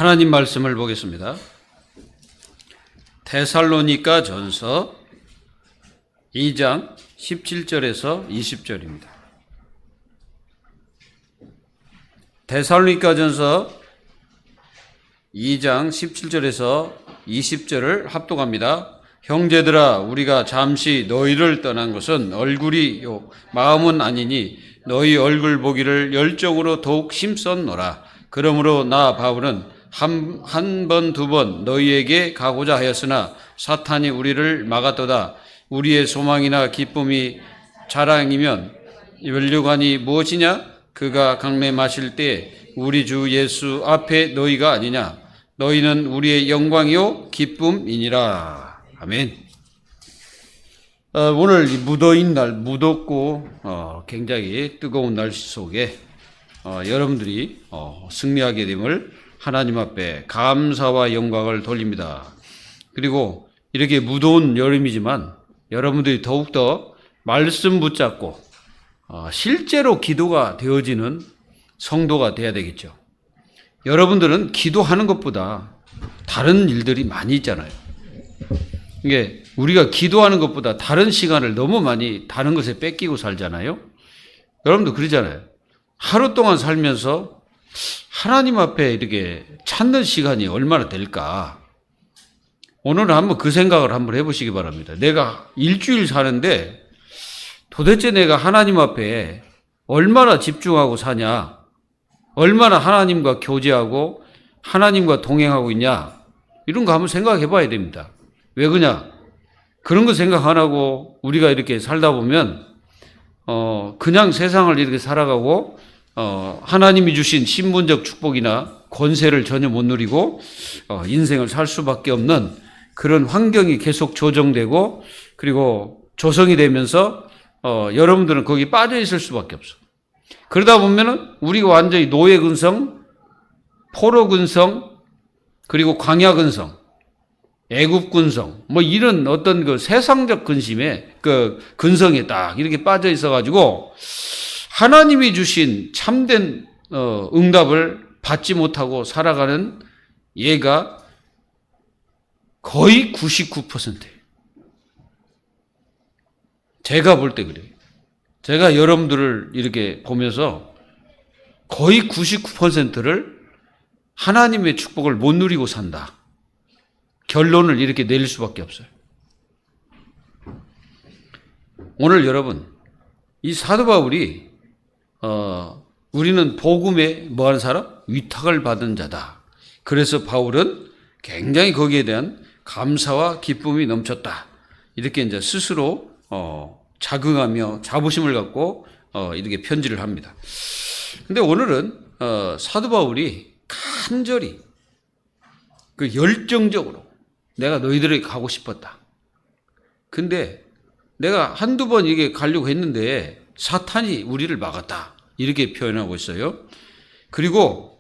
하나님 말씀을 보겠습니다. 데살로니가 전서 2장 17절에서 20절입니다. 데살로니가 전서 2장 17절에서 20절을 합독합니다. 형제들아, 우리가 잠시 너희를 떠난 것은 얼굴이요 마음은 아니니 너희 얼굴 보기를 열정으로 더욱 힘썼노라. 그러므로 나 바울은 한 번, 두 번 너희에게 가고자 하였으나 사탄이 우리를 막았도다. 우리의 소망이나 기쁨이 자랑이면 면류관이 무엇이냐? 그가 강림하실 때 우리 주 예수 앞에 너희가 아니냐? 너희는 우리의 영광이요 기쁨이니라. 아멘. 오늘 무더운 날, 무덥고 굉장히 뜨거운 날씨 속에 여러분들이 승리하게 됨을 하나님 앞에 감사와 영광을 돌립니다. 그리고 이렇게 무더운 여름이지만 여러분들이 더욱더 말씀 붙잡고 실제로 기도가 되어지는 성도가 돼야 되겠죠. 여러분들은 기도하는 것보다 다른 일들이 많이 있잖아요. 이게 우리가 기도하는 것보다 다른 시간을 너무 많이 다른 것에 뺏기고 살잖아요. 여러분도 그러잖아요. 하루 동안 살면서 하나님 앞에 이렇게 찾는 시간이 얼마나 될까? 오늘은 한번 그 생각을 한번 해보시기 바랍니다. 내가 일주일 사는데 도대체 내가 하나님 앞에 얼마나 집중하고 사냐? 얼마나 하나님과 교제하고 하나님과 동행하고 있냐? 이런 거 한번 생각해 봐야 됩니다. 왜 그러냐? 그런 거 생각 안 하고 우리가 이렇게 살다 보면 그냥 세상을 이렇게 살아가고 하나님이 주신 신분적 축복이나 권세를 전혀 못 누리고 인생을 살 수밖에 없는 그런 환경이 계속 조정되고 그리고 조성이 되면서 여러분들은 거기 빠져 있을 수밖에 없어. 그러다 보면은 우리가 완전히 노예 근성, 포로 근성, 그리고 광야 근성, 애굽 근성, 뭐 이런 어떤 그 세상적 근심에 그 근성에 딱 이렇게 빠져 있어 가지고 하나님이 주신 참된 응답을 받지 못하고 살아가는 예가 거의 99%예요. 제가 볼 때 그래요. 제가 여러분들을 이렇게 보면서 거의 99%를 하나님의 축복을 못 누리고 산다. 결론을 이렇게 내릴 수밖에 없어요. 오늘 여러분, 이 사도 바울이 우리는 복음에 뭐하는 사람? 위탁을 받은 자다. 그래서 바울은 굉장히 거기에 대한 감사와 기쁨이 넘쳤다. 이렇게 이제 스스로 자긍하며 자부심을 갖고 이렇게 편지를 합니다. 근데 오늘은 사도 바울이 간절히 그 열정적으로 내가 너희들에게 가고 싶었다. 근데 내가 한두 번 이게 가려고 했는데 사탄이 우리를 막았다. 이렇게 표현하고 있어요. 그리고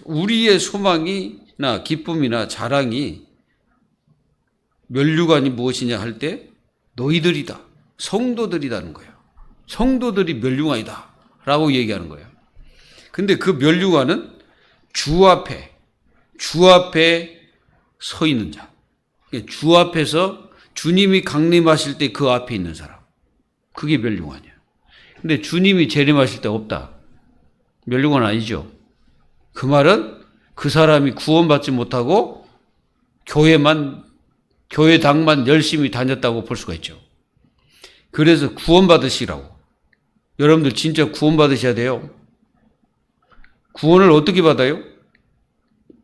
우리의 소망이나 기쁨이나 자랑이 면류관이 무엇이냐 할 때 너희들이다. 성도들이라는 거예요. 성도들이 면류관이다. 라고 얘기하는 거예요. 근데 그 면류관은 주 앞에 서 있는 자. 주 앞에서 주님이 강림하실 때 그 앞에 있는 사람. 그게 면류관이에요. 근데 주님이 재림하실 때 없다. 면류관 아니죠. 그 말은 그 사람이 구원받지 못하고 교회당만 열심히 다녔다고 볼 수가 있죠. 그래서 구원받으시라고. 여러분들 진짜 구원받으셔야 돼요. 구원을 어떻게 받아요?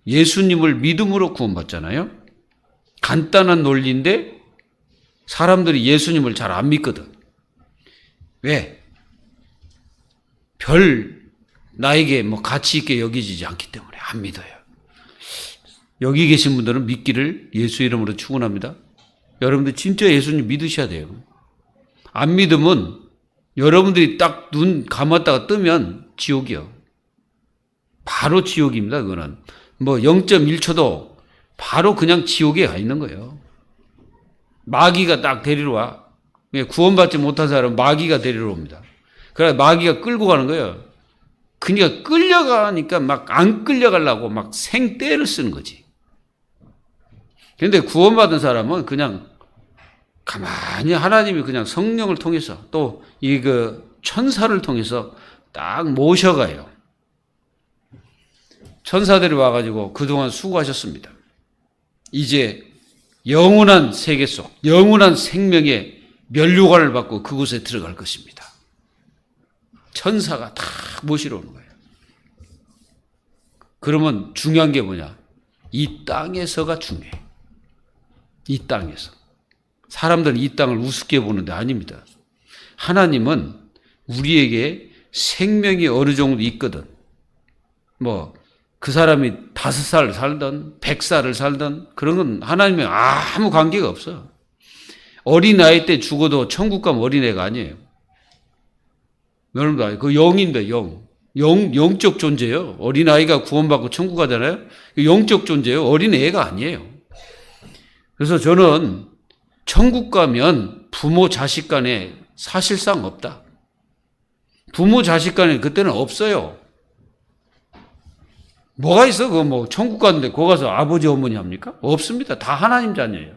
예수님을 믿음으로 구원받잖아요. 간단한 논리인데 사람들이 예수님을 잘 안 믿거든. 왜? 별 나에게 뭐 가치 있게 여기지지 않기 때문에 안 믿어요. 여기 계신 분들은 믿기를 예수 이름으로 축원합니다. 여러분들 진짜 예수님 믿으셔야 돼요. 안 믿으면 여러분들이 딱 눈 감았다가 뜨면 지옥이요. 바로 지옥입니다. 그거는 뭐 0.1초도 바로 그냥 지옥에 가 있는 거예요. 마귀가 딱 데리러 와. 구원받지 못한 사람은 마귀가 데리러 옵니다. 그래서 마귀가 끌고 가는 거예요. 그러니까 끌려가니까 막 안 끌려가려고 막 생떼를 쓰는 거지. 그런데 구원받은 사람은 그냥 가만히 하나님이 그냥 성령을 통해서 또 이 천사를 통해서 딱 모셔가요. 천사들이 와가지고 그동안 수고하셨습니다. 이제 영원한 세계 속, 영원한 생명의 면류관을 받고 그곳에 들어갈 것입니다. 천사가 다 모시러 오는 거예요. 그러면 중요한 게 뭐냐? 이 땅에서가 중요해. 이 땅에서. 사람들은 이 땅을 우습게 보는데 아닙니다. 하나님은 우리에게 생명이 어느 정도 있거든. 그 사람이 5살 살든 100살을 살든 그런 건 하나님이 아무 관계가 없어. 어린아이 때 죽어도 천국 가면 어린애가 아니에요. 여러분들, 그 영인데, 영적 존재예요. 어린아이가 구원받고 천국 가잖아요. 영적 존재예요. 어린애가 아니에요. 그래서 저는 천국 가면 부모 자식 간에 사실상 없다. 부모 자식 간에 그때는 없어요. 뭐가 있어? 천국 갔는데 거기 가서 아버지 어머니 합니까? 없습니다. 다 하나님 자녀예요.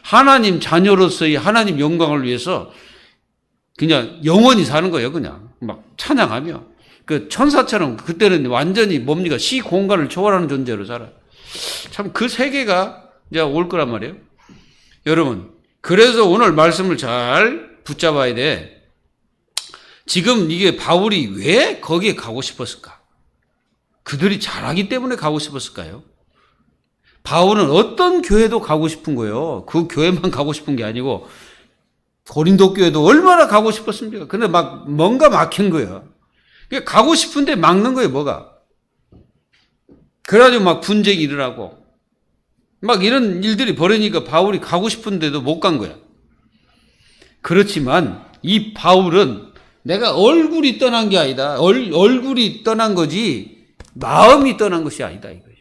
하나님 자녀로서의 하나님 영광을 위해서 그냥 영원히 사는 거예요. 그냥 막 찬양하며 그 천사처럼 그때는 완전히 뭡니까? 시 공간을 초월하는 존재로 살아. 참 그 세계가 이제 올 거란 말이에요. 여러분, 그래서 오늘 말씀을 잘 붙잡아야 돼. 지금 이게 바울이 왜 거기에 가고 싶었을까? 그들이 잘하기 때문에 가고 싶었을까요? 바울은 어떤 교회도 가고 싶은 거예요. 그 교회만 가고 싶은 게 아니고 고린도 교회도 얼마나 가고 싶었습니까? 근데 뭔가 막힌 거예요. 가고 싶은데 막는 거예요, 뭐가. 그래가지고 막 분쟁이 일어나고 막 이런 일들이 벌어지니까 바울이 가고 싶은데도 못 간 거야. 그렇지만 이 바울은 내가 얼굴이 떠난 게 아니다. 얼굴이 떠난 거지 마음이 떠난 것이 아니다 이거예요.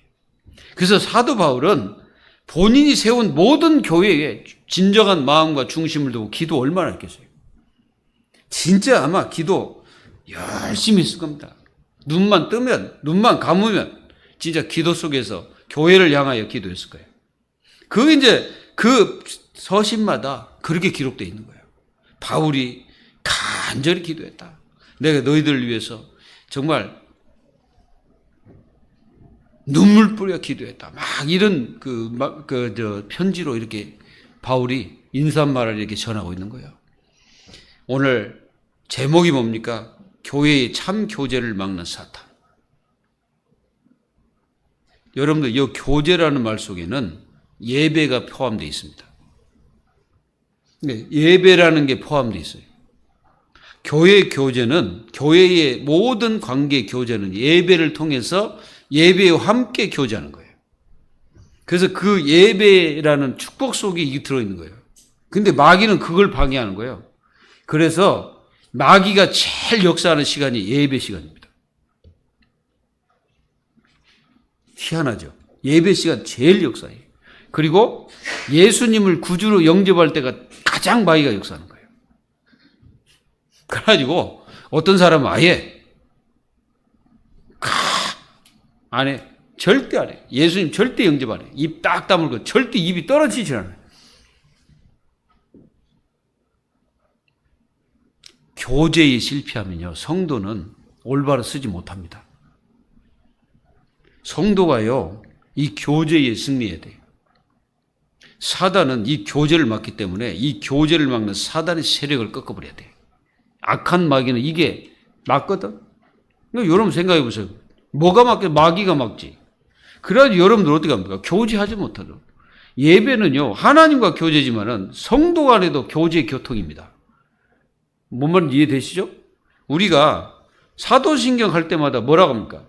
그래서 사도 바울은 본인이 세운 모든 교회에 진정한 마음과 중심을 두고 기도 얼마나 했겠어요. 진짜 아마 기도 열심히 했을 겁니다. 눈만 뜨면, 눈만 감으면 진짜 기도 속에서 교회를 향하여 기도했을 거예요. 그게 이제 그 서신마다 그렇게 기록되어 있는 거예요. 바울이 간절히 기도했다. 내가 너희들을 위해서 정말 눈물 뿌려 기도했다. 막 이런 편지로 이렇게 바울이 인사말을 이렇게 전하고 있는 거예요. 오늘 제목이 뭡니까? 교회의 참 교제를 막는 사탄. 여러분들, 이 교제라는 말 속에는 예배가 포함되어 있습니다. 예배라는 게 포함되어 있어요. 교회 교제는, 교회의 모든 관계 교제는 예배를 통해서 예배와 함께 교제하는 거예요. 그래서 그 예배라는 축복 속에 이게 들어있는 거예요. 근데 마귀는 그걸 방해하는 거예요. 그래서 마귀가 제일 역사하는 시간이 예배 시간입니다. 희한하죠. 예배 시간 제일 역사해요. 그리고 예수님을 구주로 영접할 때가 가장 마귀가 역사하는 거예요. 그래가지고 어떤 사람은 아예 안 해. 절대 안 해. 예수님 절대 영접 안 해. 입 딱 다물고 절대 입이 떨어지지 않아요. 교제에 실패하면요, 성도는 올바로 쓰지 못합니다. 성도가요, 이 교제에 승리해야 돼요. 사단은 이 교제를 막기 때문에 이 교제를 막는 사단의 세력을 꺾어버려야 돼요. 악한 마귀는 이게 막거든. 여러분 생각해 보세요. 뭐가 막게? 마귀가 막지. 그래야지 여러분들 어떻게 합니까? 교제하지 못하죠. 예배는요, 하나님과 교제지만은 성도 간에도 교제 교통입니다. 뭔 말인지 이해되시죠? 우리가 사도신경 할 때마다 뭐라고 합니까?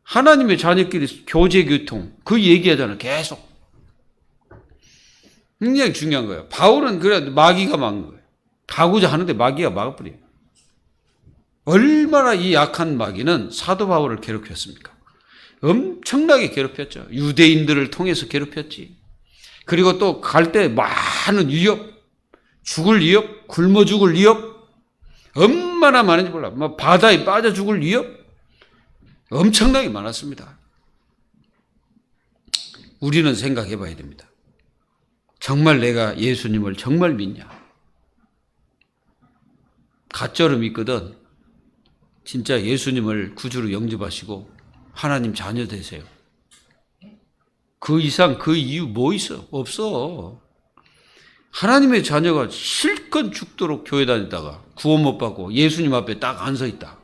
하나님의 자녀끼리 교제 교통, 그 얘기하잖아요. 계속. 굉장히 중요한 거예요. 바울은 그래 마귀가 막는 거예요. 가고자 하는데 마귀가 막아버려요. 얼마나 이 약한 마귀는 사도 바울을 괴롭혔습니까? 엄청나게 괴롭혔죠. 유대인들을 통해서 괴롭혔지. 그리고 또 갈 때 많은 위협, 죽을 위협, 굶어 죽을 위협, 얼마나 많은지 몰라. 바다에 빠져 죽을 위협, 엄청나게 많았습니다. 우리는 생각해 봐야 됩니다. 정말 내가 예수님을 정말 믿냐? 가짜로 믿거든 진짜 예수님을 구주로 영접하시고 하나님 자녀 되세요. 그 이상 그 이유 뭐 있어? 없어. 하나님의 자녀가 실컷 죽도록 교회 다니다가 구원 못 받고 예수님 앞에 딱 안 서 있다.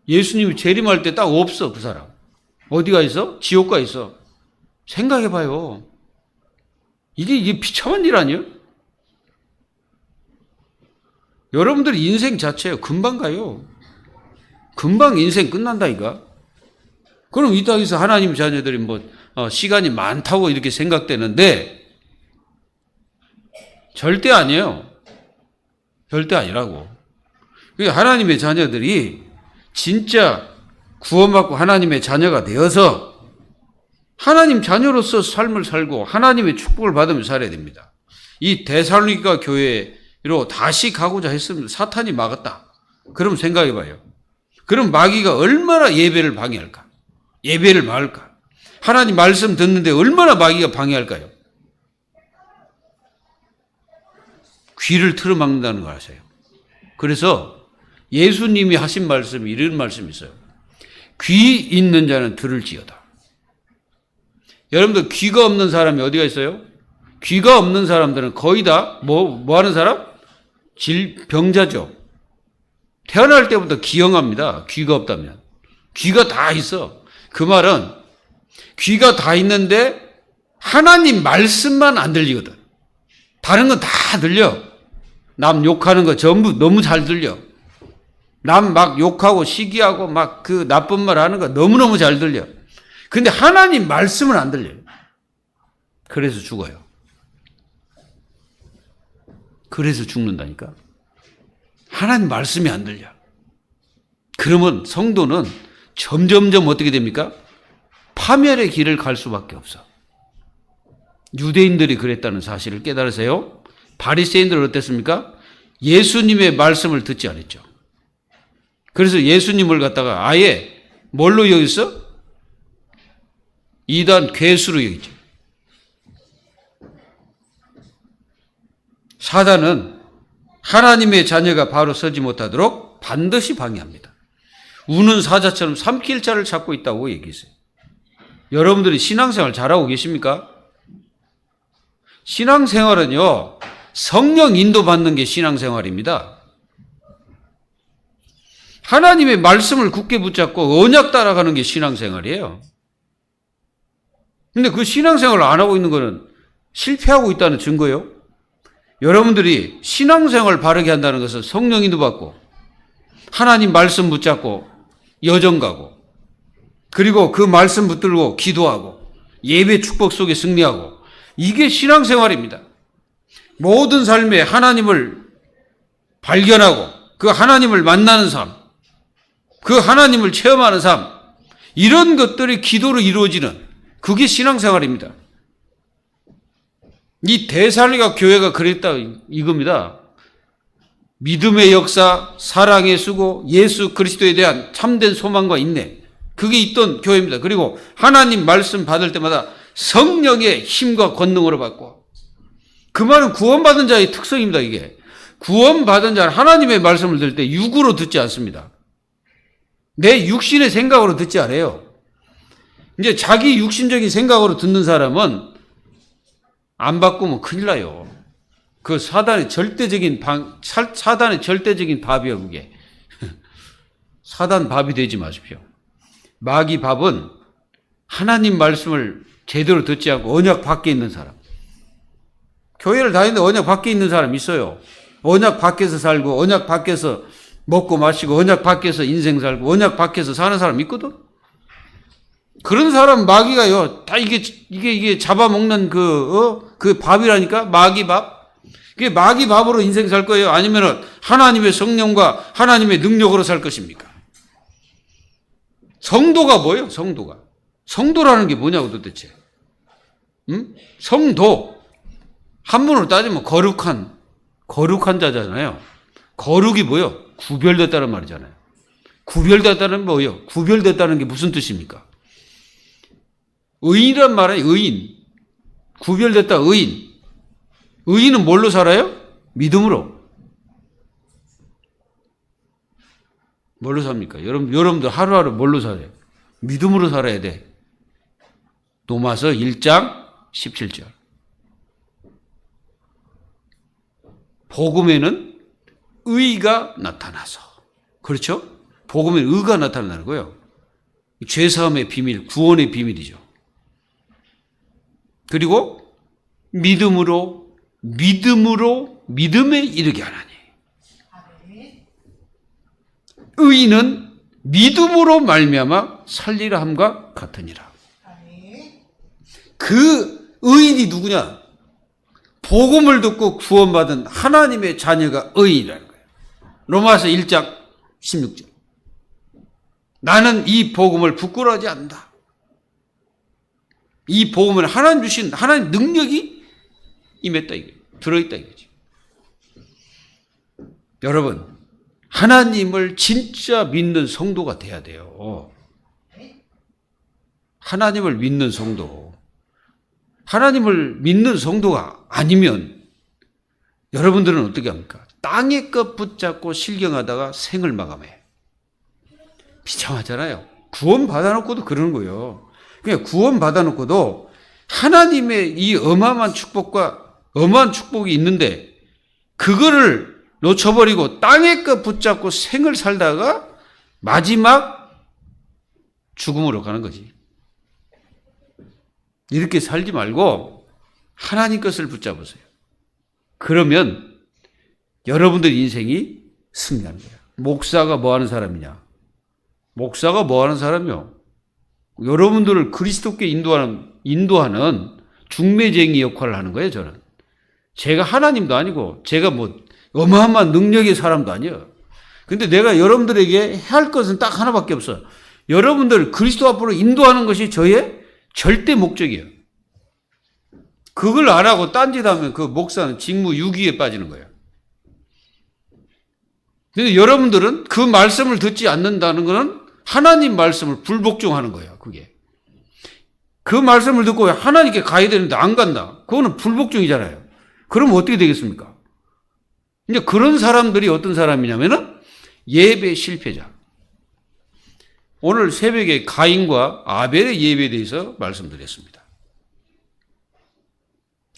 예수님이 재림할 때 딱 없어. 그 사람 어디가 있어? 지옥 가 있어. 생각해 봐요. 이게 비참한 일 아니에요? 여러분들 인생 자체요 금방 가요. 금방 인생 끝난다니까. 그럼 이 땅에서 하나님 자녀들이 시간이 많다고 이렇게 생각되는데 절대 아니에요. 절대 아니라고. 하나님의 자녀들이 진짜 구원받고 하나님의 자녀가 되어서 하나님 자녀로서 삶을 살고 하나님의 축복을 받으며 살아야 됩니다. 이 데살로니가 교회로 다시 가고자 했으면 사탄이 막았다. 그럼 생각해 봐요. 그럼 마귀가 얼마나 예배를 방해할까? 예배를 막을까? 하나님 말씀 듣는데 얼마나 마귀가 방해할까요? 귀를 틀어막는다는 걸 아세요. 그래서 예수님이 하신 말씀이 이런 말씀이 있어요. 귀 있는 자는 들을지어다. 여러분들 귀가 없는 사람이 어디가 있어요? 귀가 없는 사람들은 거의 다 뭐 하는 사람? 병자죠. 태어날 때부터 기형합니다. 귀가 없다면. 귀가 다 있어. 그 말은 귀가 다 있는데 하나님 말씀만 안 들리거든. 다른 건 다 들려. 남 욕하는 거 전부 너무 잘 들려. 남 막 욕하고 시기하고 막 그 나쁜 말 하는 거 너무너무 잘 들려. 근데 하나님 말씀은 안 들려요. 그래서 죽어요. 그래서 죽는다니까. 하나님 말씀이 안 들려. 그러면 성도는 점점점 어떻게 됩니까? 파멸의 길을 갈 수밖에 없어. 유대인들이 그랬다는 사실을 깨달으세요. 바리새인들은 어땠습니까? 예수님의 말씀을 듣지 않았죠. 그래서 예수님을 갖다가 아예 뭘로 여겼어? 이단 괴수로 여기죠. 사단은 하나님의 자녀가 바로 서지 못하도록 반드시 방해합니다. 우는 사자처럼 삼킬 자를 찾고 있다고 얘기했어요. 여러분들이 신앙생활 잘하고 계십니까? 신앙생활은요, 성령 인도받는 게 신앙생활입니다. 하나님의 말씀을 굳게 붙잡고 언약 따라가는 게 신앙생활이에요. 근데 그 신앙생활을 안 하고 있는 거는 실패하고 있다는 증거예요. 여러분들이 신앙생활 바르게 한다는 것은 성령 인도받고 하나님 말씀 붙잡고 여정 가고 그리고 그 말씀 붙들고 기도하고 예배 축복 속에 승리하고 이게 신앙생활입니다. 모든 삶에 하나님을 발견하고 그 하나님을 만나는 삶, 그 하나님을 체험하는 삶, 이런 것들이 기도로 이루어지는 그게 신앙생활입니다. 이 데살로니가 교회가 그랬다 이겁니다. 믿음의 역사, 사랑의 수고, 예수 그리스도에 대한 참된 소망과 인내, 그게 있던 교회입니다. 그리고 하나님 말씀 받을 때마다 성령의 힘과 권능으로 받고, 그 말은 구원받은 자의 특성입니다. 이게 구원받은 자는 하나님의 말씀을 들을 때 육으로 듣지 않습니다. 내 육신의 생각으로 듣지 않아요. 이제 자기 육신적인 생각으로 듣는 사람은 안 바꾸면 큰일 나요. 그 사단의 절대적인 밥이야 그게. 사단 밥이 되지 마십시오. 마귀 밥은 하나님 말씀을 제대로 듣지 않고 언약 밖에 있는 사람. 교회를 다니는데 언약 밖에 있는 사람 있어요. 언약 밖에서 살고 언약 밖에서 먹고 마시고 언약 밖에서 인생 살고 언약 밖에서 사는 사람 있거든. 그런 사람 마귀가요 다 이게 잡아먹는 그 밥이라니까. 마귀 밥. 그게 마귀 밥으로 인생 살 거예요? 아니면은 하나님의 성령과 하나님의 능력으로 살 것입니까? 성도가 뭐예요? 성도라는 게 뭐냐고 도대체? 성도. 한문으로 따지면 거룩한 자잖아요. 거룩이 뭐예요? 구별됐다는 말이잖아요. 구별됐다는 뭐예요? 구별됐다는 게 무슨 뜻입니까? 의인이란 말은 의인. 구별됐다 의인. 의인은 뭘로 살아요? 믿음으로. 뭘로 삽니까? 여러분들 하루하루 뭘로 살아요? 믿음으로 살아야 돼. 로마서 1장 17절. 복음에는 의가 나타나서. 그렇죠? 복음에는 의가 나타나는 거예요. 죄사함의 비밀, 구원의 비밀이죠. 그리고 믿음에 이르게 하나니. 의인은 믿음으로 말미암아 살리라 함과 같으니라. 그 의인이 누구냐? 복음을 듣고 구원받은 하나님의 자녀가 의인이라는 거예요. 로마서 1장 16절. 나는 이 복음을 부끄러워하지 않는다. 이 복음은 하나님 주신 하나님 능력이 임했다 이거예요. 들어있다 이거지. 여러분, 하나님을 진짜 믿는 성도가 돼야 돼요. 하나님을 믿는 성도. 하나님을 믿는 성도가 아니면 여러분들은 어떻게 합니까? 땅의 것 붙잡고 실경하다가 생을 마감해. 비참하잖아요. 구원 받아놓고도 그러는 거예요. 그냥 구원 받아놓고도 하나님의 이 어마어마한 축복과 어마어마한 축복이 있는데 그거를 놓쳐버리고 땅의 것 붙잡고 생을 살다가 마지막 죽음으로 가는 거지. 이렇게 살지 말고 하나님 것을 붙잡으세요. 그러면 여러분들 인생이 승리하는 거예요. 목사가 뭐 하는 사람이냐? 목사가 뭐 하는 사람이요? 여러분들을 그리스도께 인도하는 중매쟁이 역할을 하는 거예요, 저는. 제가 하나님도 아니고, 제가 뭐, 어마어마한 능력의 사람도 아니에요. 근데 내가 여러분들에게 할 것은 딱 하나밖에 없어. 여러분들 그리스도 앞으로 인도하는 것이 저의 절대 목적이에요. 그걸 안 하고 딴짓하면 그 목사는 직무 유기에 빠지는 거예요. 근데 여러분들은 그 말씀을 듣지 않는다는 것은 하나님 말씀을 불복종하는 거예요, 그게. 그 말씀을 듣고 하나님께 가야 되는데 안 간다. 그거는 불복종이잖아요. 그러면 어떻게 되겠습니까? 이제 그런 사람들이 어떤 사람이냐면은 예배 실패자. 오늘 새벽에 가인과 아벨의 예배에 대해서 말씀드렸습니다.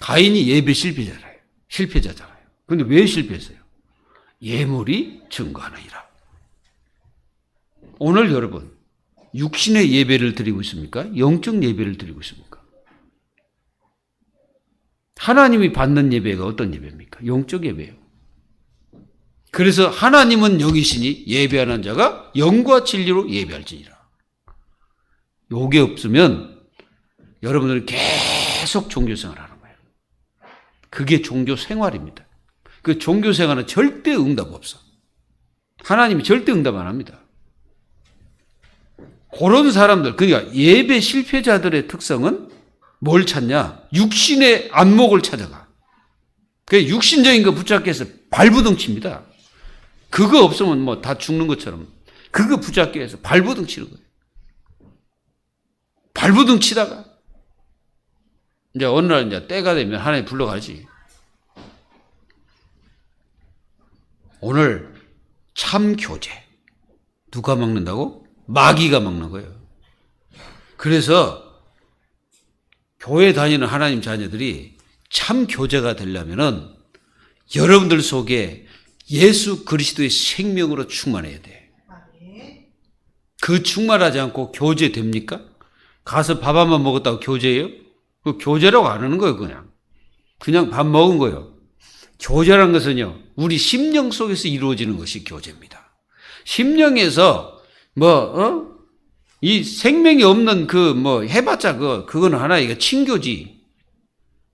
가인이 예배 실패자잖아요. 그런데 왜 실패했어요? 예물이 증거하느니라. 오늘 여러분 육신의 예배를 드리고 있습니까? 영적 예배를 드리고 있습니까? 하나님이 받는 예배가 어떤 예배입니까? 영적 예배예요. 그래서 하나님은 영이시니 예배하는 자가 영과 진리로 예배할지니라. 요게 없으면 여러분들은 계속 종교생활을 하는 거예요. 그게 종교생활입니다. 그 종교생활은 절대 응답 없어. 하나님이 절대 응답 안 합니다. 그런 사람들, 그러니까 예배 실패자들의 특성은 뭘 찾냐? 육신의 안목을 찾아가. 그 육신적인 거 붙잡기 위해서 발부둥 칩니다. 그거 없으면 뭐 다 죽는 것처럼 그거 붙잡기 위해서 발부둥 치는 거예요. 발부둥 치다가 이제 어느 날 이제 때가 되면 하나님 불러가지. 오늘 참 교제. 누가 먹는다고? 마귀가 먹는 거예요. 그래서 교회 다니는 하나님 자녀들이 참 교제가 되려면은 여러분들 속에 예수 그리스도의 생명으로 충만해야 돼. 그 충만하지 않고 교제 됩니까? 가서 밥 한 번 먹었다고 교제예요? 그 교제라고 안 하는 거예요, 그냥. 그냥 밥 먹은 거예요. 교제라는 것은요, 우리 심령 속에서 이루어지는 것이 교제입니다. 심령에서 이 생명이 없는 해봤자 그거는 하나의 이거 친교지.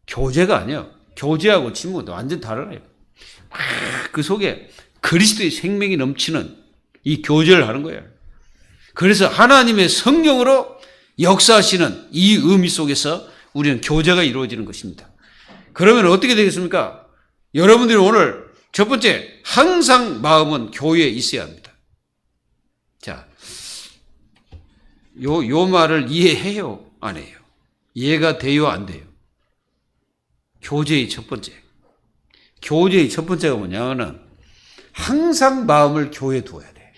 교제가 아니에요. 교제하고 친구도 완전 달라요. 그 속에 그리스도의 생명이 넘치는 이 교제를 하는 거예요. 그래서 하나님의 성령으로 역사하시는 이 의미 속에서 우리는 교제가 이루어지는 것입니다. 그러면 어떻게 되겠습니까? 여러분들이 오늘 첫 번째, 항상 마음은 교회에 있어야 합니다. 요 말을 이해해요? 안 해요? 이해가 돼요? 안 돼요? 교제의 첫 번째. 교제의 첫 번째가 뭐냐면은 항상 마음을 교회에 두어야 돼.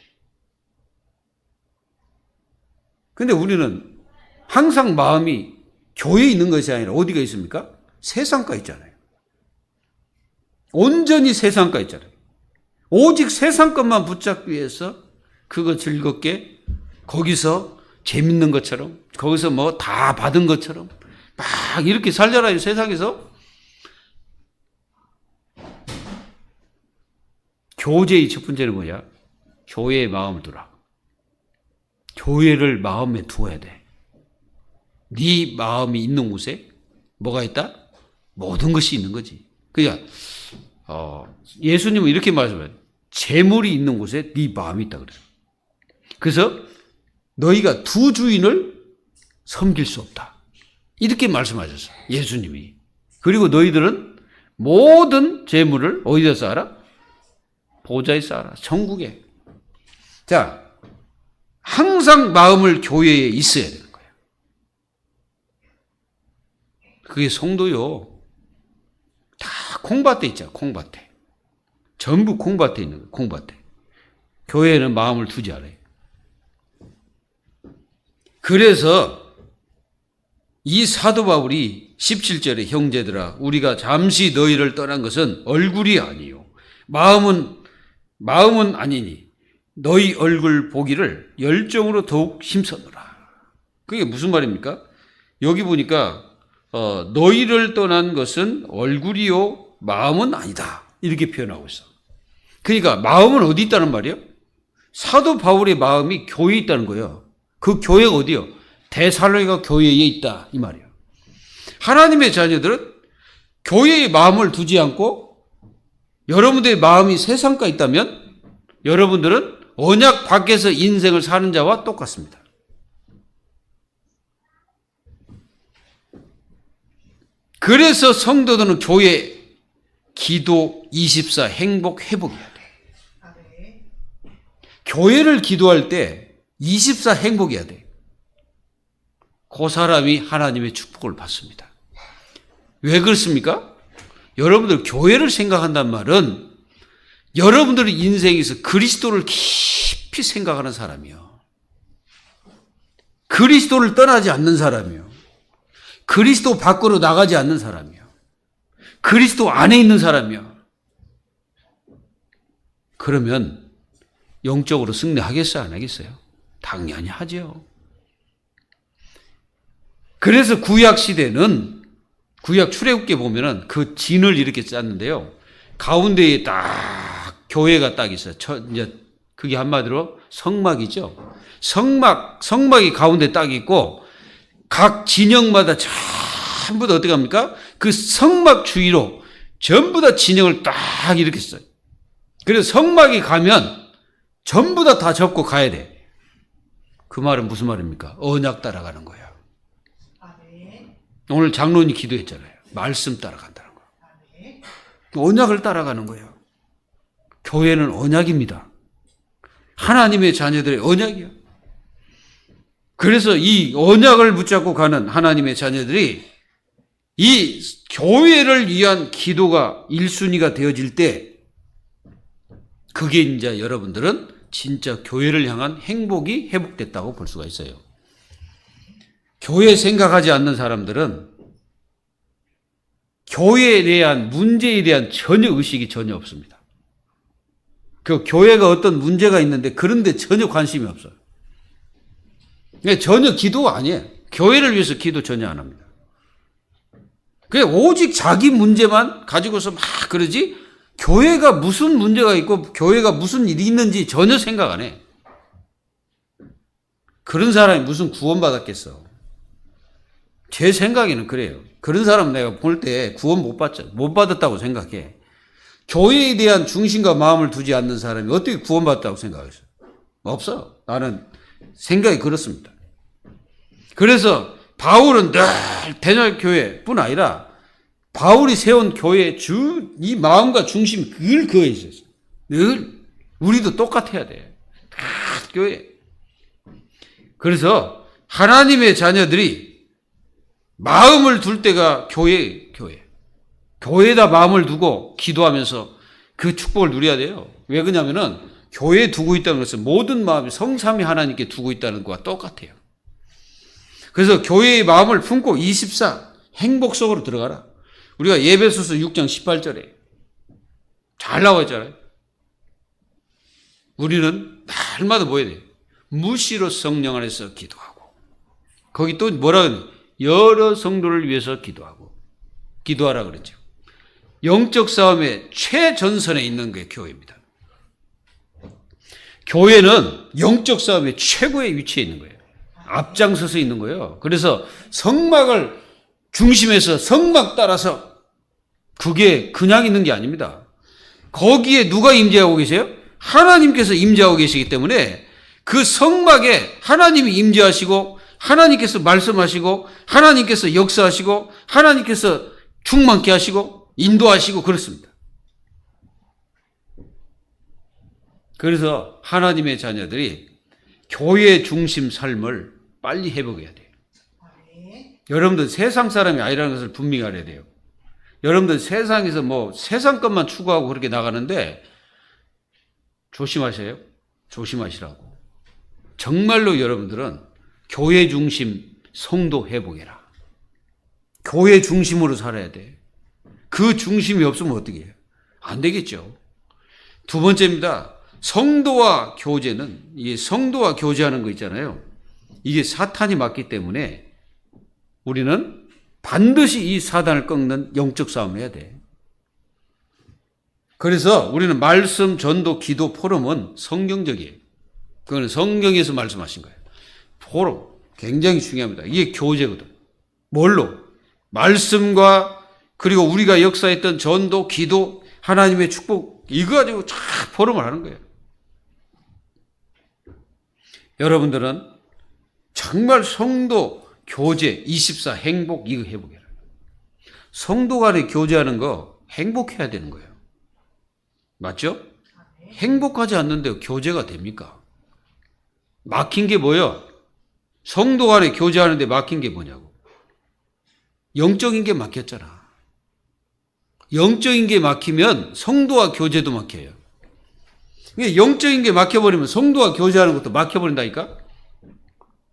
근데 우리는 항상 마음이 교회에 있는 것이 아니라 어디가 있습니까? 세상가 있잖아요. 온전히 세상가 있잖아요. 오직 세상 것만 붙잡기 위해서 그거 즐겁게 거기서 재밌는 것처럼 거기서 뭐 다 받은 것처럼 막 이렇게 살잖아요. 세상에서. 교제의 첫 번째는 뭐냐? 교회에 마음을 두라. 교회를 마음에 두어야 돼. 네 마음이 있는 곳에 뭐가 있다? 모든 것이 있는 거지. 그러니까 예수님은 이렇게 말씀해요. 재물이 있는 곳에 네 마음이 있다 그래요. 그래서 너희가 두 주인을 섬길 수 없다. 이렇게 말씀하셨어요. 예수님이. 그리고 너희들은 모든 재물을 어디다 쌓아라? 보좌에 쌓아라. 천국에. 자, 항상 마음을 교회에 있어야 되는 거예요. 그게 성도요. 다 콩밭에 있잖아. 콩밭에. 전부 콩밭에 있는 거예요. 콩밭에. 교회에는 마음을 두지 않아요. 그래서 이 사도 바울이 17절에 형제들아 우리가 잠시 너희를 떠난 것은 얼굴이 아니요 마음은 아니니 너희 얼굴 보기를 열정으로 더욱 힘써노라. 그게 무슨 말입니까? 여기 보니까 너희를 떠난 것은 얼굴이요 마음은 아니다. 이렇게 표현하고 있어. 그러니까 마음은 어디 있다는 말이에요? 사도 바울의 마음이 교회에 있다는 거예요. 그 교회가 어디요? 데살로니가 교회에 있다 이 말이에요. 하나님의 자녀들은 교회의 마음을 두지 않고 여러분들의 마음이 세상가 있다면 여러분들은 언약 밖에서 인생을 사는 자와 똑같습니다. 그래서 성도들은 교회, 기도, 24, 행복, 회복해야 돼. 교회를 기도할 때 24 행복해야 돼. 그 사람이 하나님의 축복을 받습니다. 왜 그렇습니까? 여러분들 교회를 생각한단 말은 여러분들의 인생에서 그리스도를 깊이 생각하는 사람이요. 그리스도를 떠나지 않는 사람이요. 그리스도 밖으로 나가지 않는 사람이요. 그리스도 안에 있는 사람이요. 그러면 영적으로 승리하겠어요? 안 하겠어요? 당연히 하죠. 그래서 구약 시대는 구약 출애굽기에 보면은 그 진을 이렇게 짰는데요. 가운데에 딱 교회가 딱 있어요. 이제 그게 한마디로 성막이죠. 성막이 가운데 딱 있고 각 진영마다 전부 다 어떻게 합니까? 그 성막 주위로 전부 다 진영을 딱 이렇게 써요. 그래서 성막이 가면 전부 다 접고 가야 돼. 그 말은 무슨 말입니까? 언약 따라가는 거예요. 오늘 장로님이 기도했잖아요. 말씀 따라간다는 거. 언약을 따라가는 거예요. 교회는 언약입니다. 하나님의 자녀들의 언약이요. 그래서 이 언약을 붙잡고 가는 하나님의 자녀들이 이 교회를 위한 기도가 1순위가 되어질 때 그게 이제 여러분들은 진짜 교회를 향한 행복이 회복됐다고 볼 수가 있어요. 교회 생각하지 않는 사람들은 교회에 대한 문제에 대한 전혀 의식이 전혀 없습니다. 그 교회가 어떤 문제가 있는데 그런데 전혀 관심이 없어요. 전혀 기도가 아니에요. 교회를 위해서 기도 전혀 안 합니다. 그냥 오직 자기 문제만 가지고서 막 그러지 교회가 무슨 문제가 있고 교회가 무슨 일이 있는지 전혀 생각 안 해. 그런 사람이 무슨 구원받았겠어. 제 생각에는 그래요. 그런 사람 내가 볼 때 구원 못 받았다고 생각해. 교회에 대한 중심과 마음을 두지 않는 사람이 어떻게 구원받았다고 생각하겠어요? 없어. 나는 생각이 그렇습니다. 그래서 바울은 늘 대전교회뿐 아니라 바울이 세운 교회의 이 마음과 중심이 늘 그거에 있었어요. 늘 우리도 똑같아야 돼. 다 교회. 그래서 하나님의 자녀들이 마음을 둘 때가 교회에다 마음을 두고 기도하면서 그 축복을 누려야 돼요. 왜 그러냐면은 교회에 두고 있다는 것은 모든 마음이 성삼위 하나님께 두고 있다는 것과 똑같아요. 그래서 교회의 마음을 품고 24 행복 속으로 들어가라. 우리가 에베소서 6장 18절에 잘 나와 있잖아요. 우리는 날마다 뭐 해야 돼요? 무시로 성령 안에서 기도하고, 거기 또 뭐라 그러냐? 여러 성도를 위해서 기도하라 그랬죠. 영적 싸움의 최전선에 있는 게 교회입니다. 교회는 영적 싸움의 최고의 위치에 있는 거예요. 앞장서서 있는 거예요. 그래서 성막을 중심에서 성막 따라서 그게 그냥 있는 게 아닙니다. 거기에 누가 임재하고 계세요? 하나님께서 임재하고 계시기 때문에 그 성막에 하나님이 임재하시고, 하나님께서 말씀하시고, 하나님께서 역사하시고, 하나님께서 충만케 하시고 인도하시고 그렇습니다. 그래서 하나님의 자녀들이 교회 중심 삶을 빨리 회복해야 돼요. 여러분들 세상 사람이 아니라는 것을 분명히 알아야 돼요. 여러분들 세상에서 뭐 세상 것만 추구하고 그렇게 나가는데 조심하세요. 조심하시라고. 정말로 여러분들은 교회 중심 성도 회복해라. 교회 중심으로 살아야 돼. 그 중심이 없으면 어떻게 해요? 안 되겠죠. 두 번째입니다. 성도와 교제는, 이게 성도와 교제하는 거 있잖아요. 이게 사탄이 맞기 때문에 우리는 반드시 이 사단을 꺾는 영적 싸움을 해야 돼. 그래서 우리는 말씀, 전도, 기도, 포럼은 성경적이에요. 그건 성경에서 말씀하신 거예요. 포럼 굉장히 중요합니다. 이게 교제거든. 뭘로? 말씀과 그리고 우리가 역사했던 전도, 기도, 하나님의 축복, 이거 가지고 쫙 포럼을 하는 거예요. 여러분들은 정말 성도 교제 24 행복 이거 해보게라. 성도 간에 교제하는 거 행복해야 되는 거예요. 맞죠? 행복하지 않는데 교제가 됩니까? 막힌 게 뭐예요? 성도 간에 교제하는데 막힌 게 뭐냐고. 영적인 게 막혔잖아. 영적인 게 막히면 성도와 교제도 막혀요. 영적인 게 막혀버리면 성도와 교제하는 것도 막혀버린다니까?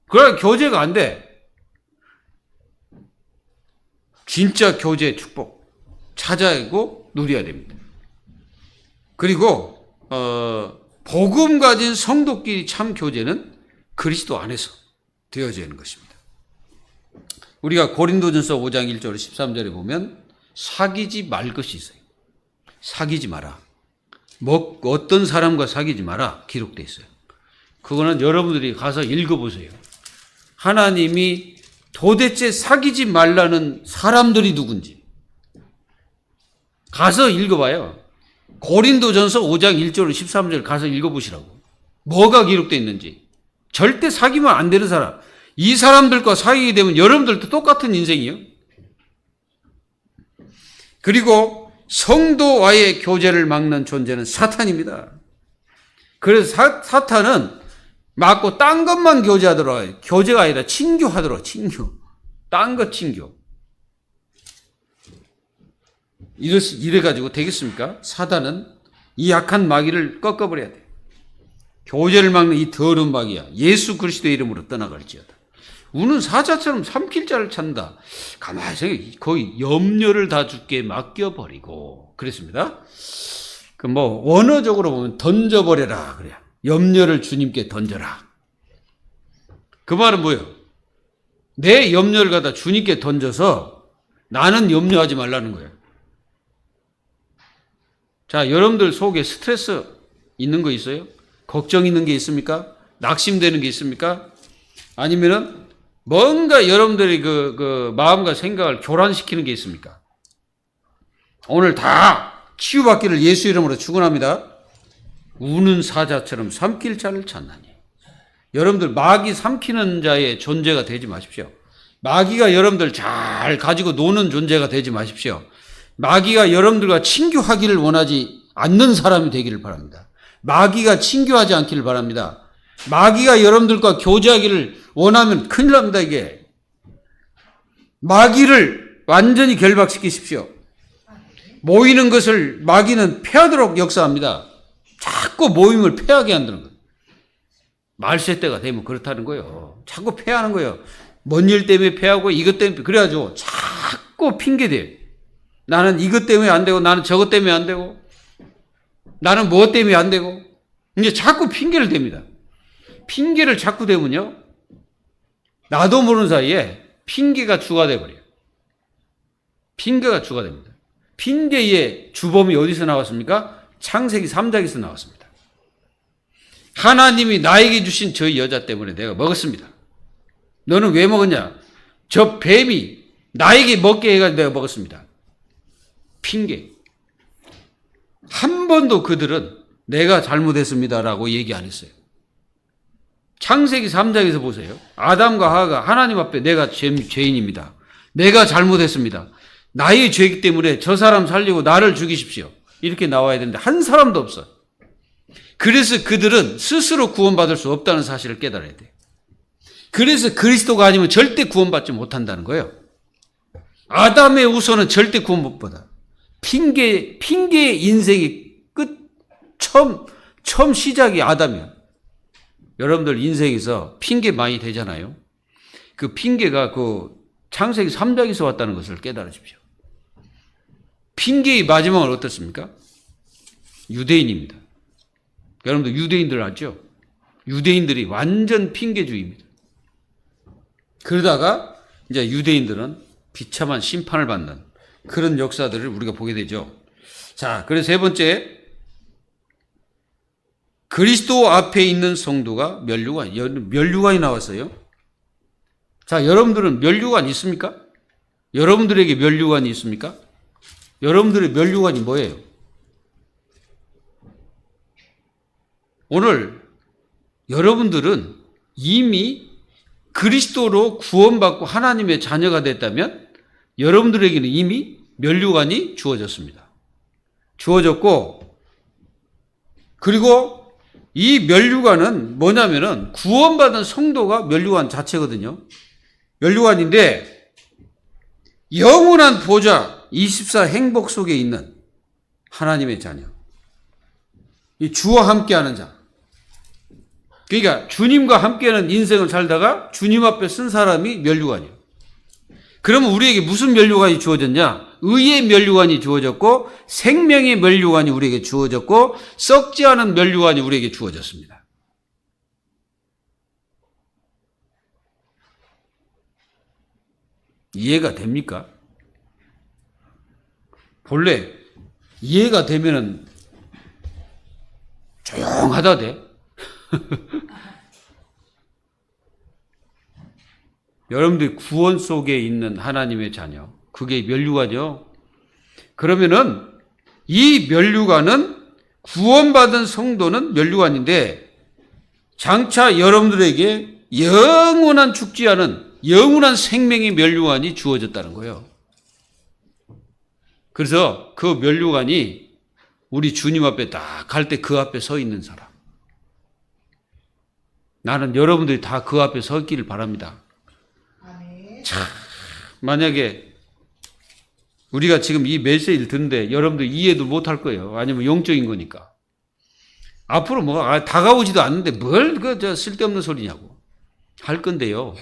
그러나 교제가 안 돼. 진짜 교제의 축복 찾아야고 누려야 됩니다. 그리고 복음 가진 성도끼리 참 교제는 그리스도 안에서 되어져야 하는 것입니다. 우리가 고린도전서 5장 1절 13절에 보면 사귀지 말 것이 있어요. 사귀지 마라. 어떤 사람과 사귀지 마라 기록되어 있어요. 그거는 여러분들이 가서 읽어보세요. 하나님이 도대체 사귀지 말라는 사람들이 누군지 가서 읽어봐요. 고린도전서 5장 1절 13절 가서 읽어보시라고. 뭐가 기록되어 있는지. 절대 사귀면 안 되는 사람. 이 사람들과 사귀게 되면 여러분들도 똑같은 인생이요. 그리고 성도와의 교제를 막는 존재는 사탄입니다. 그래서 사탄은 막고 딴 것만 교제하더라고요. 교제가 아니라 친교하더라고요. 친교. 딴 것 친교. 이래가지고 되겠습니까? 사단은 이 약한 마귀를 꺾어버려야 돼. 교제를 막는 이 더러운 마귀야. 예수 그리스도의 이름으로 떠나갈지어다. 우는 사자처럼 삼킬 자를 찾는다. 가만히 생각해. 거의 염려를 다 주께 맡겨버리고 그랬습니다. 그 원어적으로 보면 던져버려라 그래요. 염려를 주님께 던져라. 그 말은 뭐예요? 내 염려를 갖다 주님께 던져서 나는 염려하지 말라는 거예요. 자, 여러분들 속에 스트레스 있는 거 있어요? 걱정 있는 게 있습니까? 낙심되는 게 있습니까? 아니면은 뭔가 여러분들이 그 마음과 생각을 교란시키는 게 있습니까? 오늘 다 치유받기를 예수 이름으로 축원합니다. 우는 사자처럼 삼킬 자를 찾나니. 여러분들 마귀 삼키는 자의 존재가 되지 마십시오. 마귀가 여러분들 잘 가지고 노는 존재가 되지 마십시오. 마귀가 여러분들과 친교하기를 원하지 않는 사람이 되기를 바랍니다. 마귀가 친교하지 않기를 바랍니다. 마귀가 여러분들과 교제하기를 원하면 큰일 납니다, 이게. 마귀를 완전히 결박시키십시오. 모이는 것을 마귀는 패하도록 역사합니다. 자꾸 모임을 패하게 한다는 거예요. 말세 때가 되면 그렇다는 거예요. 자꾸 패하는 거예요. 뭔 일 때문에 패하고 이것 때문에 그래가지고 자꾸 핑계대요. 나는 이것 때문에 안 되고 나는 저것 때문에 안 되고 나는 무엇 때문에 안 되고 이제 자꾸 핑계를 댑니다. 핑계를 자꾸 대면요. 나도 모르는 사이에 핑계가 주가 돼버려요. 핑계가 주가 됩니다. 핑계의 주범이 어디서 나왔습니까? 창세기 3장에서 나왔습니다. 하나님이 나에게 주신 저 여자 때문에 내가 먹었습니다. 너는 왜 먹었냐? 저 뱀이 나에게 먹게 해가지고 내가 먹었습니다. 핑계. 한 번도 그들은 내가 잘못했습니다라고 얘기 안 했어요. 창세기 3장에서 보세요. 아담과 하와가 하나님 앞에 내가 죄인입니다. 내가 잘못했습니다. 나의 죄이기 때문에 저 사람 살리고 나를 죽이십시오. 이렇게 나와야 되는데 한 사람도 없어. 그래서 그들은 스스로 구원받을 수 없다는 사실을 깨달아야 돼. 그래서 그리스도가 아니면 절대 구원받지 못한다는 거예요. 아담의 우선은 절대 구원 못 받아. 핑계의 인생의 처음 시작이 아담이야. 여러분들 인생에서 핑계 많이 되잖아요. 그 핑계가 그 창세기 3장에서 왔다는 것을 깨달으십시오. 핑계의 마지막은 어떻습니까? 유대인입니다. 여러분들 유대인들 알죠? 유대인들이 완전 핑계주의입니다. 그러다가 이제 유대인들은 비참한 심판을 받는 그런 역사들을 우리가 보게 되죠. 자, 그래서 세 번째, 그리스도 앞에 있는 성도가 면류관이 나왔어요. 자, 여러분들은 면류관 있습니까? 여러분들에게 면류관이 있습니까? 여러분들의 면류관이 뭐예요? 오늘 여러분들은 이미 그리스도로 구원받고 하나님의 자녀가 됐다면 여러분들에게는 이미 면류관이 주어졌습니다. 주어졌고, 그리고 이 면류관은 뭐냐면은 구원받은 성도가 면류관 자체거든요. 면류관인데 영원한 보좌 24 행복 속에 있는 하나님의 자녀. 이 주와 함께하는 자. 그러니까 주님과 함께하는 인생을 살다가 주님 앞에 쓴 사람이 면류관이에요. 그러면 우리에게 무슨 면류관이 주어졌냐? 의의 면류관이 주어졌고 생명의 면류관이 우리에게 주어졌고 썩지 않은 면류관이 우리에게 주어졌습니다. 이해가 됩니까? 본래 이해가 되면은 조용하다 돼. 여러분들이 구원 속에 있는 하나님의 자녀, 그게 면류관이죠. 그러면은 이 면류관은 구원받은 성도는 면류관인데 장차 여러분들에게 영원한 죽지 않은 영원한 생명의 면류관이 주어졌다는 거예요. 그래서 그 면류관이 우리 주님 앞에 딱 갈 때 그 앞에 서 있는 사람. 나는 여러분들이 다 그 앞에 서 있기를 바랍니다. 참, 만약에 우리가 지금 이 메시지를 듣는데 여러분들 이해도 못할 거예요. 아니면 영적인 거니까. 앞으로 다가오지도 않는데 뭘 쓸데없는 소리냐고 할 건데요.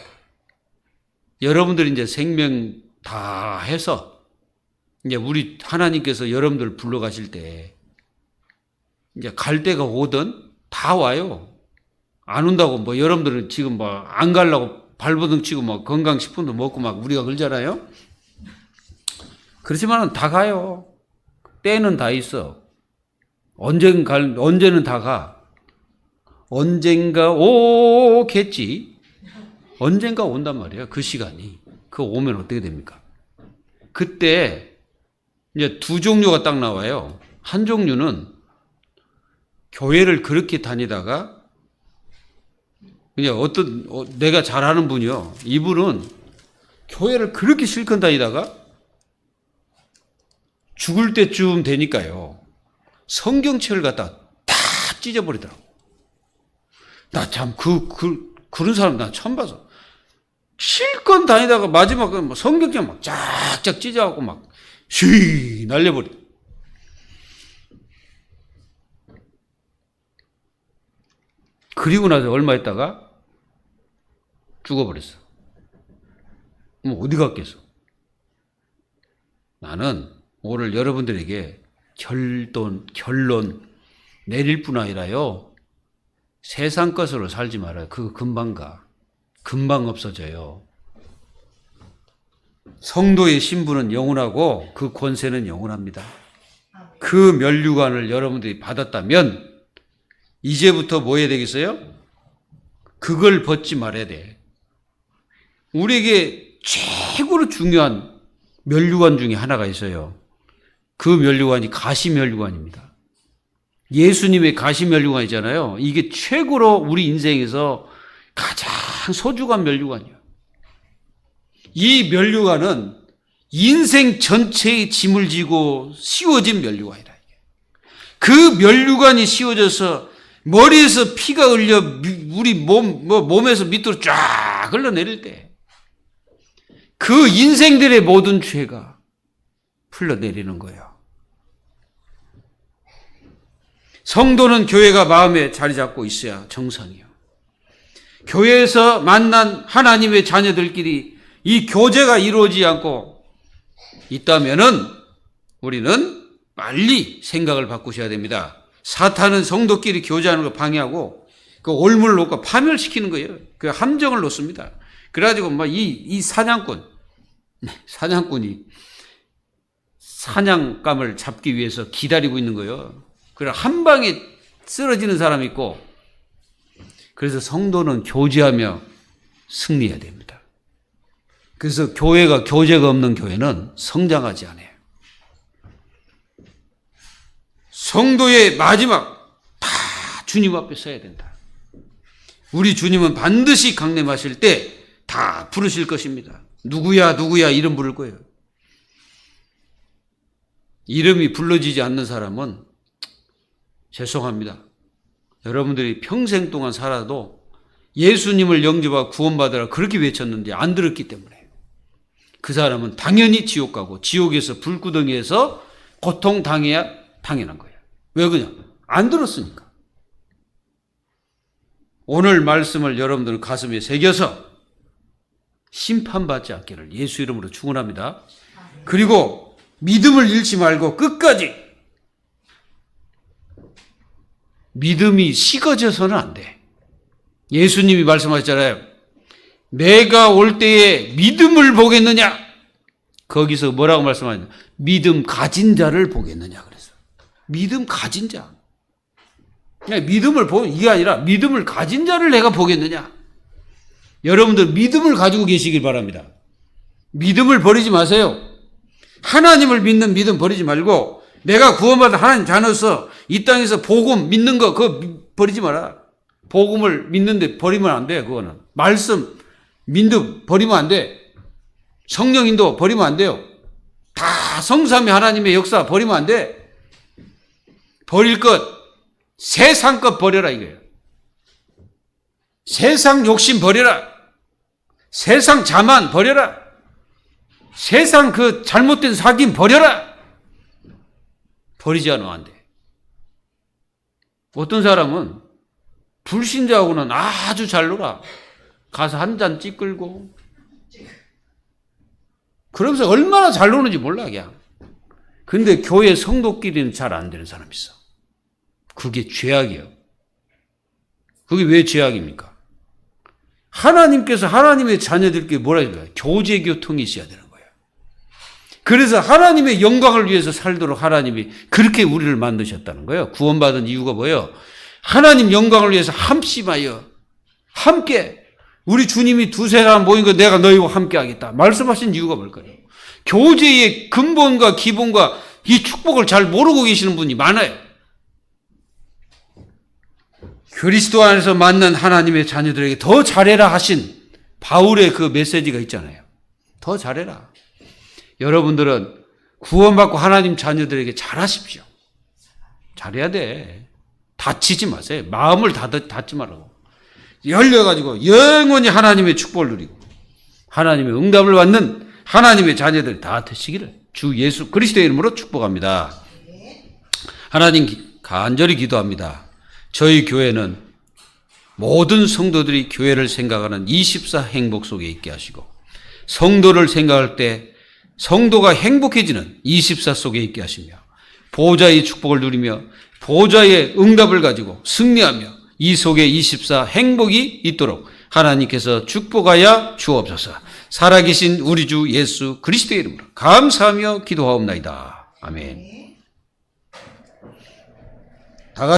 여러분들이 이제 생명 다 해서 이제 우리 하나님께서 여러분들 불러가실 때 이제 갈 때가 오든 다 와요. 안 온다고 여러분들은 지금 안 가려고 발버둥 치고 건강식품도 먹고 우리가 그러잖아요. 그렇지만은 다 가요. 때는 다 있어. 언제는 다 가. 언젠가 오겠지. 언젠가 온단 말이야. 그 시간이. 그거 오면 어떻게 됩니까? 그때 이제 두 종류가 딱 나와요. 한 종류는 교회를 그렇게 다니다가 그냥 내가 잘 아는 분이요. 이분은 교회를 그렇게 실컷 다니다가 죽을 때쯤 되니까요. 성경책을 갖다 다 찢어버리더라고. 나 참, 그런 사람 나 처음 봐서. 실컷 다니다가 마지막에 뭐 성경책 막 쫙쫙 찢어갖고 막 쉬 날려버려. 그리고 나서 얼마 있다가 죽어버렸어. 그럼 어디 갔겠어? 나는 오늘 여러분들에게 결론 내릴 뿐 아니라요. 세상 것으로 살지 말아요. 그거 금방 가. 금방 없어져요. 성도의 신분은 영원하고 그 권세는 영원합니다. 그 면류관을 여러분들이 받았다면 이제부터 뭐 해야 되겠어요? 그걸 벗지 말아야 돼. 우리에게 최고로 중요한 면류관 중에 하나가 있어요. 그 면류관이 가시면류관입니다. 예수님의 가시면류관이잖아요. 이게 최고로 우리 인생에서 가장 소중한 면류관이에요. 이 면류관은 인생 전체의 짐을 지고 씌워진 면류관이다. 그 면류관이 씌워져서 머리에서 피가 흘려 우리 몸에서 밑으로 쫙 흘러내릴 때 그 인생들의 모든 죄가 흘러내리는 거예요. 성도는 교회가 마음에 자리 잡고 있어야 정상이에요. 교회에서 만난 하나님의 자녀들끼리 이 교제가 이루어지지 않고 있다면은 우리는 빨리 생각을 바꾸셔야 됩니다. 사탄은 성도끼리 교제하는 걸 방해하고 그 올무를 놓고 파멸시키는 거예요. 그 함정을 놓습니다. 그래가지고 막 이 사냥꾼이 사냥감을 잡기 위해서 기다리고 있는 거예요. 그래 한 방에 쓰러지는 사람이 있고, 그래서 성도는 교제하며 승리해야 됩니다. 그래서 교회가 교제가 없는 교회는 성장하지 않아요. 성도의 마지막 다 주님 앞에 서야 된다. 우리 주님은 반드시 강림하실 때 다 부르실 것입니다. 누구야 이름 부를 거예요. 이름이 불러지지 않는 사람은 죄송합니다. 여러분들이 평생 동안 살아도 예수님을 영접하고 구원받으라 그렇게 외쳤는데 안 들었기 때문에 그 사람은 당연히 지옥 가고 지옥에서 불구덩이에서 고통당해야 당연한 거예요. 왜 그냥? 안 들었으니까. 오늘 말씀을 여러분들 가슴에 새겨서 심판받지 않기를 예수 이름으로 축원합니다. 그리고 믿음을 잃지 말고 끝까지, 믿음이 식어져서는 안 돼. 예수님이 말씀하셨잖아요. 내가 올 때에 믿음을 보겠느냐? 거기서 뭐라고 말씀하셨냐? 믿음 가진 자를 보겠느냐 그래서. 믿음 가진 자. 그냥 믿음을 보는 이게 아니라 믿음을 가진 자를 내가 보겠느냐? 여러분들 믿음을 가지고 계시길 바랍니다. 믿음을 버리지 마세요. 하나님을 믿는 믿음 버리지 말고 내가 구원받은 하나님 자녀로서 이 땅에서 복음 믿는 거 그거 버리지 마라. 복음을 믿는데 버리면 안 돼. 그거는 말씀 믿음 버리면 안 돼. 성령인도 버리면 안 돼요. 다 성삼위 하나님의 역사 버리면 안 돼. 버릴 것 세상 것 버려라 이거예요. 세상 욕심 버려라. 세상 자만 버려라. 세상 그 잘못된 사귐 버려라. 버리지 않으면 안 돼. 어떤 사람은 불신자하고는 아주 잘 놀아. 가서 한 잔 찌끌고. 그러면서 얼마나 잘 노는지 몰라 그냥. 근데 교회 성도끼리는 잘 안 되는 사람이 있어. 그게 죄악이에요. 그게 왜 죄악입니까? 하나님께서 하나님의 자녀들끼리 뭐라 해야 돼요? 교제 교통이 있어야 되는 거예요. 그래서 하나님의 영광을 위해서 살도록 하나님이 그렇게 우리를 만드셨다는 거예요. 구원받은 이유가 뭐예요? 하나님 영광을 위해서 함심하여 함께, 우리 주님이 두세 사람 모인 거 내가 너희와 함께 하겠다 말씀하신 이유가 뭘까요? 교제의 근본과 기본과 이 축복을 잘 모르고 계시는 분이 많아요. 그리스도 안에서 만난 하나님의 자녀들에게 더 잘해라 하신 바울의 그 메시지가 있잖아요. 더 잘해라. 여러분들은 구원받고 하나님 자녀들에게 잘하십시오. 잘해야 돼. 다치지 마세요. 마음을 닫지 말라고. 열려가지고 영원히 하나님의 축복을 누리고 하나님의 응답을 받는 하나님의 자녀들 다 되시기를 주 예수 그리스도의 이름으로 축복합니다. 하나님 간절히 기도합니다. 저희 교회는 모든 성도들이 교회를 생각하는 24 행복 속에 있게 하시고 성도를 생각할 때 성도가 행복해지는 24 속에 있게 하시며 보좌의 축복을 누리며 보좌의 응답을 가지고 승리하며 이 속에 24 행복이 있도록 하나님께서 축복하여 주옵소서. 살아계신 우리 주 예수 그리스도의 이름으로 감사하며 기도하옵나이다. 아멘.